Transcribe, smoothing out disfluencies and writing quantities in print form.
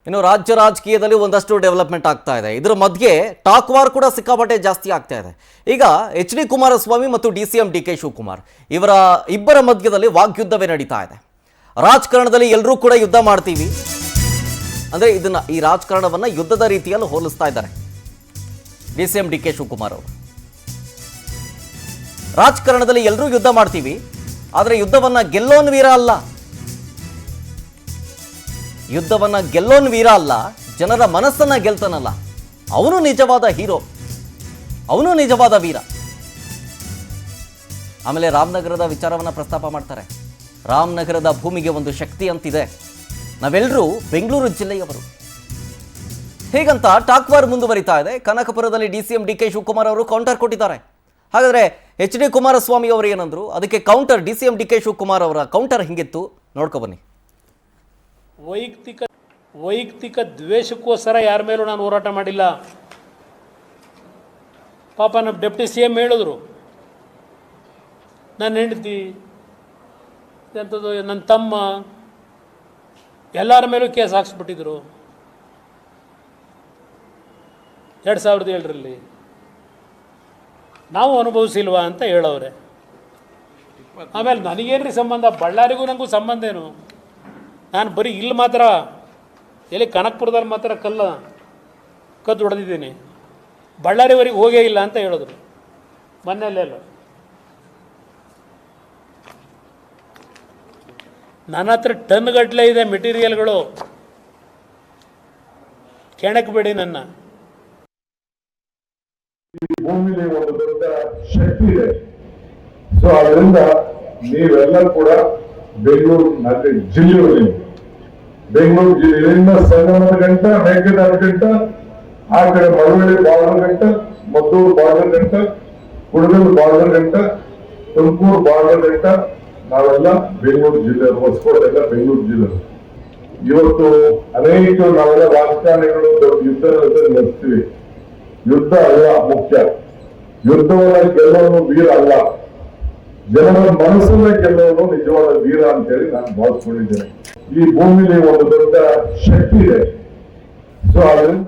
ಇನ್ನು ರಾಜ್ಯ ರಾಜಕೀಯದಲ್ಲಿ ಒಂದಷ್ಟು ಡೆವಲಪ್ಮೆಂಟ್ ಆಗ್ತಾ ಇದೆ. ಇದರ ಮಧ್ಯೆ ಟಾಕ್ ವಾರ್ ಕೂಡ ಸಿಕ್ಕಾಪಟ್ಟೆ ಜಾಸ್ತಿ ಆಗ್ತಾ ಇದೆ. ಈಗ ಎಚ್.ಡಿ. ಕುಮಾರಸ್ವಾಮಿ ಮತ್ತು ಡಿ.ಸಿ.ಎಂ. ಡಿ.ಕೆ. ಶಿವಕುಮಾರ್ ಇವರ ಇಬ್ಬರ ಮಧ್ಯದಲ್ಲಿ ವಾಗ್ಯುದ್ಧವೇ ನಡೀತಾ ಇದೆ. ರಾಜಕಾರಣದಲ್ಲಿ ಎಲ್ಲರೂ ಕೂಡ ಯುದ್ಧ ಮಾಡ್ತೀವಿ ಅಂದರೆ ಈ ರಾಜಕಾರಣವನ್ನು ಯುದ್ಧದ ರೀತಿಯಲ್ಲಿ ಹೋಲಿಸ್ತಾ ಇದ್ದಾರೆ ಡಿ.ಸಿ.ಎಂ. ಡಿ.ಕೆ. ಶಿವಕುಮಾರ್ ಅವರು. ರಾಜಕಾರಣದಲ್ಲಿ ಎಲ್ಲರೂ ಯುದ್ಧ ಮಾಡ್ತೀವಿ, ಆದರೆ ಯುದ್ಧವನ್ನು ಗೆಲ್ಲೋನ್ ವೀರ ಅಲ್ಲ, ಯುದ್ಧವನ್ನು ಗೆಲ್ಲೋನ್ ವೀರ ಅಲ್ಲ, ಜನರ ಮನಸ್ಸನ್ನ ಗೆಲ್ತಾನಲ್ಲ ಅವನು ನಿಜವಾದ ಹೀರೋ, ಅವನು ನಿಜವಾದ ವೀರ. ಆಮೇಲೆ ರಾಮನಗರದ ವಿಚಾರವನ್ನು ಪ್ರಸ್ತಾಪ ಮಾಡ್ತಾರೆ. ರಾಮನಗರದ ಭೂಮಿಗೆ ಒಂದು ಶಕ್ತಿ ಅಂತಿದೆ, ನಾವೆಲ್ಲರೂ ಬೆಂಗಳೂರು ಜಿಲ್ಲೆಯವರು. ಹೀಗಂತ ಟಾಕ್ ವಾರ್ ಮುಂದುವರಿತಾ ಇದೆ. ಕನಕಪುರದಲ್ಲಿ ಡಿ.ಸಿ.ಎಂ. ಡಿ.ಕೆ. ಶಿವಕುಮಾರ್ ಅವರು ಕೌಂಟರ್ ಕೊಟ್ಟಿದ್ದಾರೆ. ಹಾಗಾದ್ರೆ ಎಚ್.ಡಿ. ಕುಮಾರಸ್ವಾಮಿ ಅವರು ಏನಂದ್ರು, ಅದಕ್ಕೆ ಕೌಂಟರ್ ಡಿ.ಸಿ.ಎಂ. ಡಿ.ಕೆ. ಶಿವಕುಮಾರ್ ಅವರ ಕೌಂಟರ್ ಹಿಂಗಿತ್ತು, ನೋಡ್ಕೊ ಬನ್ನಿ. ವೈಯಕ್ತಿಕ ದ್ವೇಷಕ್ಕೋಸ್ಕರ ಯಾರ ಮೇಲೂ ನಾನು ಹೋರಾಟ ಮಾಡಿಲ್ಲ. ಪಾಪ ನಮ್ಮ ಡೆಪ್ಟಿ ಸಿ.ಎಂ ಹೇಳಿದ್ರು, ನನ್ನ ಹೆಂಡತಿ ಎಂಥದ್ದು ನನ್ನ ತಮ್ಮ ಎಲ್ಲರ ಮೇಲೂ ಕೇಸ್ ಹಾಕ್ಸ್ಬಿಟ್ಟಿದ್ರು 2007ರಲ್ಲಿ. ನಾವು ಅನುಭವಿಸಿಲ್ವಾ ಅಂತ ಹೇಳವ್ರೆ. ಆಮೇಲೆ ನನಗೇನ್ರಿ ಸಂಬಂಧ, ಬಳ್ಳಾರಿಗೂ ನನಗೂ ಸಂಬಂಧ ಏನು? ನಾನು ಬರೀ ಇಲ್ಲಿ ಮಾತ್ರ, ಎಲ್ಲಿ ಕನಕಪುರದಲ್ಲಿ ಮಾತ್ರ ಕದ್ದು ಹೊಡೆದಿದ್ದೀನಿ, ಬಳ್ಳಾರಿವರೆಗೆ ಹೋಗೇ ಇಲ್ಲ ಅಂತ ಹೇಳಿದ್ರು ಮೊನ್ನೆಲ್ಲೆಲ್ಲ. ನನ್ನ ಹತ್ರ ಟನ್ಗಟ್ಟಲೆ ಇದೆ ಮೆಟೀರಿಯಲ್ಗಳು, ಕೆಣಕಬೇಡಿ ನನ್ನ. ಭೂಮಿಲಿ ಒಂದು ದೊಡ್ಡ ಶಕ್ತಿ ಇದೆ. ಸೊ ಅದರಿಂದ ನೀವೆಲ್ಲ ಕೂಡ ಬೆಂಗಳೂರು ಜಿಲ್ಲೆಯಲ್ಲಿ, ಬೆಂಗಳೂರು ಜಿಲ್ಲೆಯಿಂದ ಸಂಗಮದ ಗಂಟ, ಮೇಕೆದಾಟು ಗಂಟ, ಆ ಕಡೆ ಮಳವಳ್ಳಿ ಬಾರ್ಡರ್ ಗಂಟ, ಮದ್ದೂರು ಬಾರ್ಡರ್ ಗಂಟ, ಕುಡಗಲ್ ಬಾರ್ಡರ್ ಗಂಟ, ತುಮಕೂರು ಬಾರ್ಡರ್ ಗಂಟ ನಾವೆಲ್ಲ ಬೆಂಗಳೂರು ಜಿಲ್ಲೆ, ಹೊಸಕೋಟೆ ಎಲ್ಲ ಬೆಂಗಳೂರು ಜಿಲ್ಲೆ. ಇವತ್ತು ಅನೇಕ ನಾವೆಲ್ಲ ರಾಜಕಾರಣಿಗಳು ಯುದ್ಧ ನಡೆಸ್ತೀವಿ. ಯುದ್ಧ ಅಲ್ಲ ಮುಖ್ಯ, ಯುದ್ಧವನ್ನ ಗೆಲ್ಲೋನು ವೀರ ಅಲ್ಲ, ಜನರ ಮನಸ್ಸನ್ನೇ ಗೆಲ್ಲೋನು ನಿಜವಾದ ವೀರ ಅಂತೇಳಿ ನಾನು ಭಾವಿಸ್ಕೊಂಡಿದ್ದೇನೆ. ಈ ಭೂಮಿಲಿ ಒಂದು ದೊಡ್ಡ ಶಕ್ತಿ ಇದೆ. ಸೊ ಅದರಿಂದ